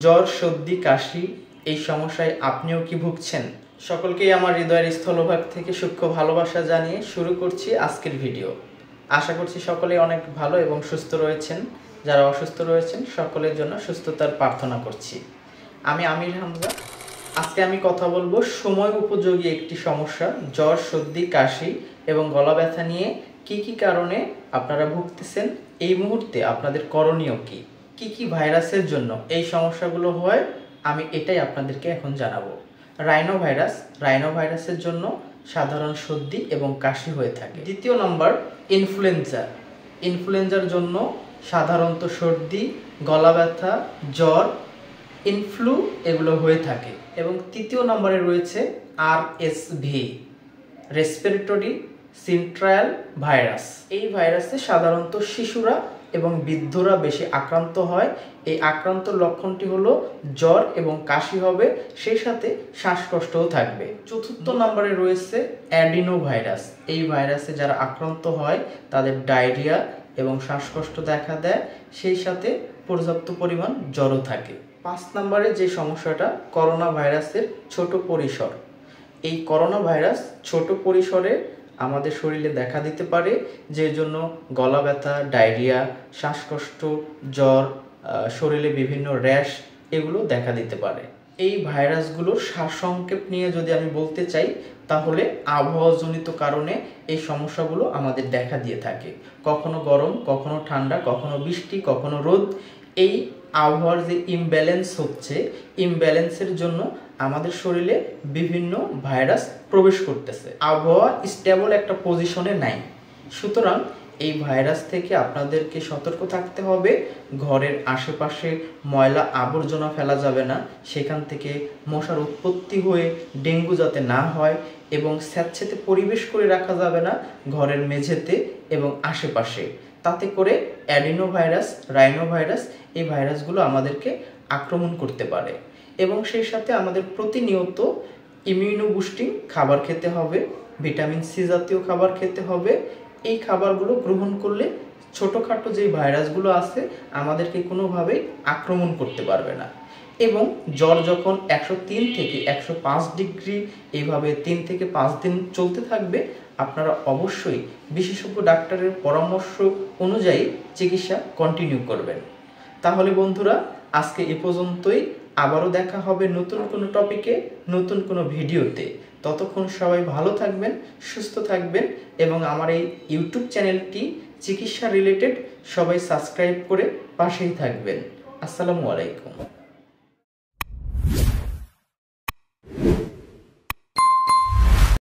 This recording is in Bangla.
জ্বর, সর্দি, কাশি এই সমস্যায় আপনিও কি ভুগছেন? সকলকেই আমার হৃদয়ের স্থলভাগ থেকে সূক্ষ্ম ভালোবাসা জানিয়ে শুরু করছি আজকের ভিডিও। আশা করছি সকলেই অনেক ভালো এবং সুস্থ রয়েছেন। যারা অসুস্থ রয়েছেন সকলের জন্য সুস্থতার প্রার্থনা করছি। আমি আমির হামজা। আজকে আমি কথা বলবো সময় উপযোগী একটি সমস্যা জ্বর, সর্দি, কাশি এবং গলা ব্যথা নিয়ে কি কারণে আপনারা ভুগতেছেন, এই মুহূর্তে আপনাদের করণীয় কি ভাইরাসের জন্য এই সমস্যাগুলো হয়, আমি এটাই আপনাদেরকে এখন জানাবো। রাইনো ভাইরাসের জন্য সাধারণ সর্দি এবং কাশি হয়ে থাকে। দ্বিতীয় নম্বর ইনফ্লুয়েঞ্জার জন্য সাধারণত সর্দি, গলা ব্যথা, জ্বর, ইনফ্লু এগুলো হয়ে থাকে। এবং তৃতীয় নম্বরে রয়েছে আরএসভি, রেসপিরেটরি সিনট্রায়াল ভাইরাস। এই ভাইরাসে সাধারণত শিশুরা এবং বৃদ্ধরা বেশি আক্রান্ত হয়। এই আক্রান্ত লক্ষণটি হলো জ্বর এবং কাশি হবে, সেই সাথে শ্বাসকষ্টও থাকবে। চতুর্থ নম্বরে রয়েছে অ্যাডিনো ভাইরাস। এই ভাইরাসে যারা আক্রান্ত হয় তাদের ডায়রিয়া এবং শ্বাসকষ্ট দেখা দেয়, সেই সাথে পর্যাপ্ত পরিমাণ জ্বরও থাকে। 5 নম্বরে যে সমস্যাটা করোনা ভাইরাসের ছোট পরিসর। এই করোনা ভাইরাস ছোট পরিসরে আমাদের শরীরে দেখা দিতে পারে, যে জন্য গলা ব্যথা, ডায়রিয়া, শ্বাসকষ্ট, জ্বর, শরীরে বিভিন্ন র্যাশ এগুলো দেখা দিতে পারে। এই ভাইরাসগুলোর সারসংক্ষেপ নিয়ে যদি আমি বলতে চাই, তাহলে আবহাওয়াজনিত কারণে এই সমস্যাগুলো আমাদের দেখা দিয়ে থাকে। কখনো গরম, কখনো ঠান্ডা, কখনো বৃষ্টি, কখনো রোদ। এই আবহাওয়ার যে ইমব্যালেন্স হচ্ছে, ইমব্যালেন্সের জন্য আমাদের শরীরে বিভিন্ন ভাইরাস প্রবেশ করতেছে। আবহাওয়া স্টেবল একটা পজিশনে নাই, সুতরাং এই ভাইরাস থেকে আপনাদেরকে সতর্ক থাকতে হবে। ঘরের আশেপাশে ময়লা আবর্জনা ফেলা যাবে না, সেখান থেকে মশার উৎপত্তি হয়ে ডেঙ্গু যাতে না হয়, এবং স্যাঁতসেঁতে পরিবেশ করে রাখা যাবে না ঘরের মেঝেতে এবং আশেপাশে। তাতে করে অ্যাডিনো ভাইরাস, রাইনো ভাইরাস এই ভাইরাসগুলো আমাদেরকে আক্রমণ করতে পারে। এবং সেই সাথে আমাদের প্রতিনিয়ত ইমিউনো বুস্টিং খাবার খেতে হবে, ভিটামিন সি জাতীয় খাবার খেতে হবে। এই খাবারগুলো গ্রহণ করলে ছোটোখাটো যে ভাইরাসগুলো আছে আমাদেরকে কোনোভাবেই আক্রমণ করতে পারবে না। এবং জ্বর যখন 103 থেকে 105 ডিগ্রি এইভাবে 3 থেকে 5 দিন চলতে থাকবে, আপনারা অবশ্যই বিশেষজ্ঞ ডাক্তারের পরামর্শ অনুযায়ী চিকিৎসা কন্টিনিউ করবেন। তাহলে বন্ধুরা, আজকে এ পর্যন্তই। আবারও দেখা হবে নতুন কোনো টপিকে, নতুন কোনো ভিডিওতে। ততক্ষণ সবাই ভালো থাকবেন, সুস্থ থাকবেন, এবং আমার এই ইউটিউব চ্যানেলটি চিকিৎসা রিলেটেড সবাই সাবস্ক্রাইব করে পাশেই থাকবেন। আসসালামু আলাইকুম।